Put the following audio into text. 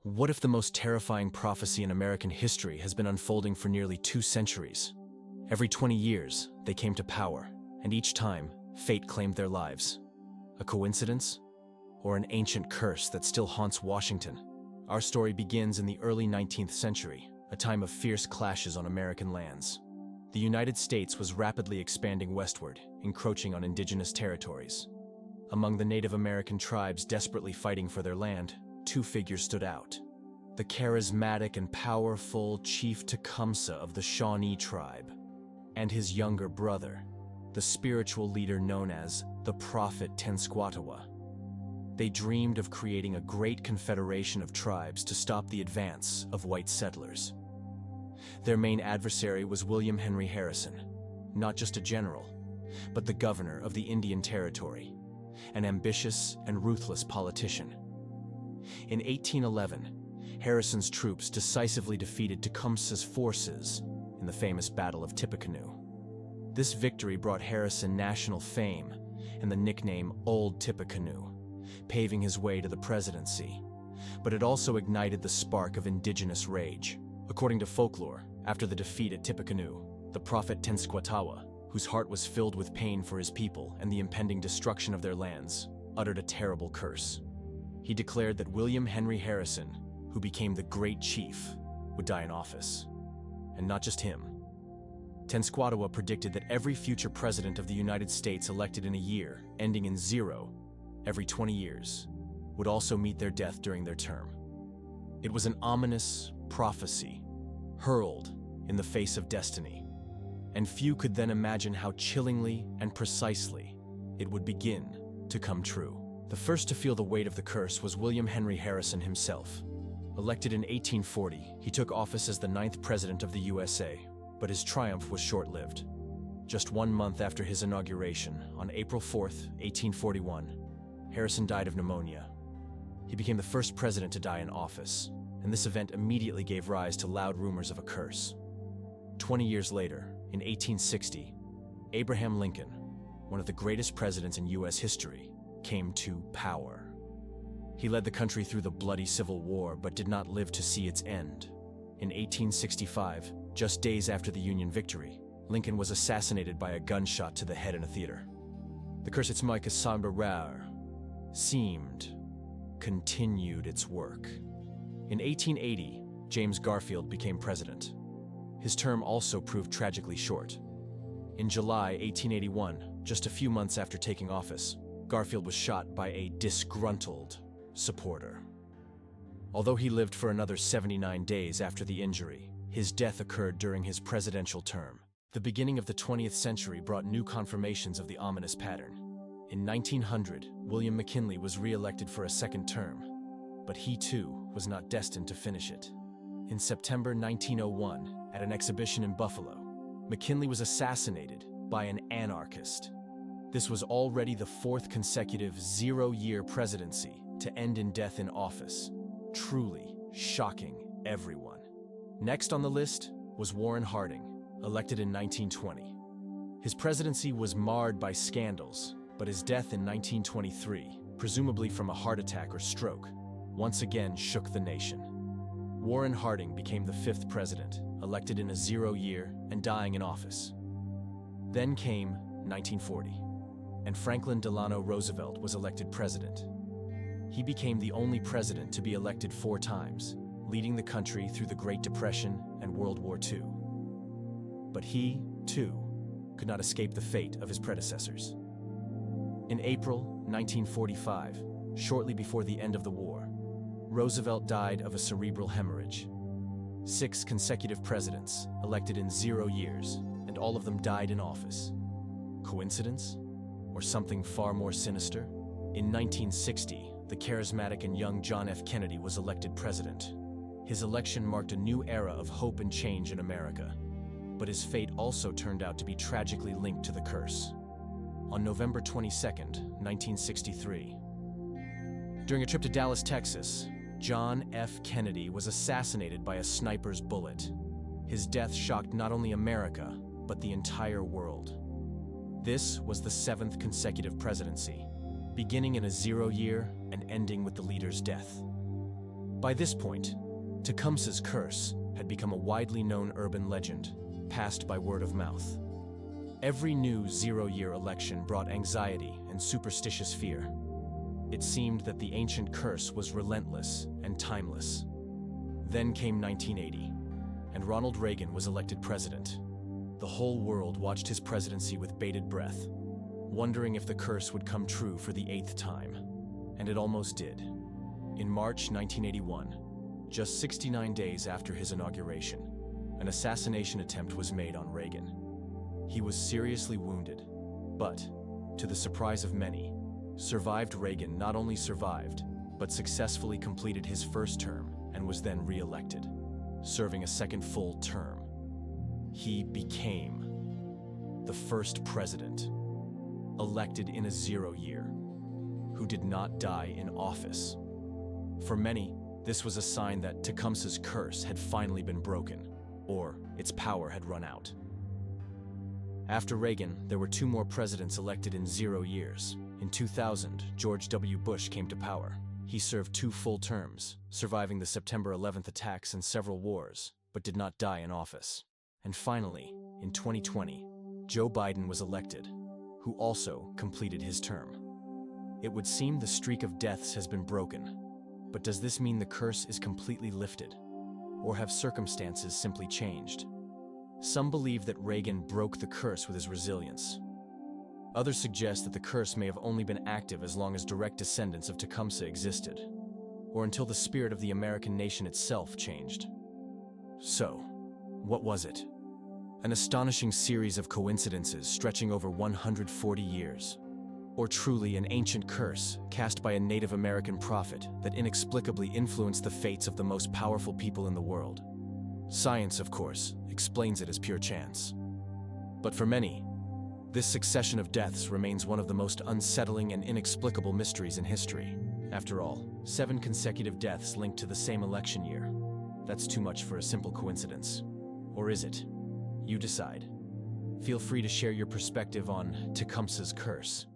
What if the most terrifying prophecy in American history has been unfolding for nearly 2 centuries? Every 20 years, they came to power, and each time, fate claimed their lives. A coincidence? Or an ancient curse that still haunts Washington? Our story begins in the early 19th century, a time of fierce clashes on American lands. The United States was rapidly expanding westward, encroaching on indigenous territories. Among the Native American tribes desperately fighting for their land, 2 figures stood out. The charismatic and powerful Chief Tecumseh of the Shawnee tribe, and his younger brother, the spiritual leader known as the Prophet Tenskwatawa. They dreamed of creating a great confederation of tribes to stop the advance of white settlers. Their main adversary was William Henry Harrison, not just a general, but the governor of the Indian Territory, an ambitious and ruthless politician. In 1811, Harrison's troops decisively defeated Tecumseh's forces in the famous Battle of Tippecanoe. This victory brought Harrison national fame and the nickname Old Tippecanoe, paving his way to the presidency. But it also ignited the spark of indigenous rage. According to folklore, after the defeat at Tippecanoe, the prophet Tenskwatawa, whose heart was filled with pain for his people and the impending destruction of their lands, uttered a terrible curse. He declared that William Henry Harrison, who became the Great Chief, would die in office. And not just him. Tenskwatawa predicted that every future president of the United States elected in a year, ending in 0, every 20 years, would also meet their death during their term. It was an ominous prophecy, hurled in the face of destiny, and few could then imagine how chillingly and precisely it would begin to come true. The first to feel the weight of the curse was William Henry Harrison himself. Elected in 1840, he took office as the 9th president of the USA, but his triumph was short-lived. Just 1 month after his inauguration, on April 4th, 1841, Harrison died of pneumonia. He became the first president to die in office, and this event immediately gave rise to loud rumors of a curse. 20 years later, in 1860, Abraham Lincoln, one of the greatest presidents in U.S. history, came to power. He led the country through the bloody Civil War, but did not live to see its end. In 1865, just days after the Union victory, Lincoln was assassinated by a gunshot to the head in a theater. The curse its Micah Sambarar continued its work. In 1880, James Garfield became president. His term also proved tragically short. In July 1881, just a few months after taking office, Garfield was shot by a disgruntled supporter. Although he lived for another 79 days after the injury, his death occurred during his presidential term. The beginning of the 20th century brought new confirmations of the ominous pattern. In 1900, William McKinley was re-elected for a second term, but he too was not destined to finish it. In September 1901, at an exhibition in Buffalo, McKinley was assassinated by an anarchist. This was already the 4th consecutive 0-year presidency to end in death in office, truly shocking everyone. Next on the list was Warren Harding, elected in 1920. His presidency was marred by scandals, but his death in 1923, presumably from a heart attack or stroke, once again shook the nation. Warren Harding became the 5th president, elected in a 0-year and dying in office. Then came 1940, and Franklin Delano Roosevelt was elected president. He became the only president to be elected 4 times, leading the country through the Great Depression and World War II. But he, too, could not escape the fate of his predecessors. In April 1945, shortly before the end of the war, Roosevelt died of a cerebral hemorrhage. 6 consecutive presidents, elected in 0 years, and all of them died in office. Coincidence? Or something far more sinister? In 1960, the charismatic and young John F. Kennedy was elected president. His election marked a new era of hope and change in America, but his fate also turned out to be tragically linked to the curse. On November 22, 1963, during a trip to Dallas, Texas, John F. Kennedy was assassinated by a sniper's bullet. His death shocked not only America, but the entire world. This was the 7th consecutive presidency, beginning in a 0-year and ending with the leader's death. By this point, Tecumseh's curse had become a widely known urban legend, passed by word of mouth. Every new zero-year election brought anxiety and superstitious fear. It seemed that the ancient curse was relentless and timeless. Then came 1980, and Ronald Reagan was elected president. The whole world watched his presidency with bated breath, wondering if the curse would come true for the 8th time. And it almost did. In March 1981, just 69 days after his inauguration, an assassination attempt was made on Reagan. He was seriously wounded, but, to the surprise of many, survived. Reagan not only survived, but successfully completed his first term and was then re-elected, serving a second full term. He became the first president elected in a 0 year who did not die in office. For many, this was a sign that Tecumseh's curse had finally been broken, or its power had run out. After Reagan, there were 2 more presidents elected in 0 years. In 2000, George W. Bush came to power. He served 2 full terms, surviving the September 11th attacks and several wars, but did not die in office. And finally, in 2020, Joe Biden was elected, who also completed his term. It would seem the streak of deaths has been broken, but does this mean the curse is completely lifted? Or have circumstances simply changed? Some believe that Reagan broke the curse with his resilience. Others suggest that the curse may have only been active as long as direct descendants of Tecumseh existed, or until the spirit of the American nation itself changed. So, what was it? An astonishing series of coincidences stretching over 140 years? Or truly an ancient curse cast by a Native American prophet that inexplicably influenced the fates of the most powerful people in the world? Science, of course, explains it as pure chance. But for many, this succession of deaths remains one of the most unsettling and inexplicable mysteries in history. After all, 7 consecutive deaths linked to the same election year. That's too much for a simple coincidence. Or is it? You decide. Feel free to share your perspective on Tecumseh's curse.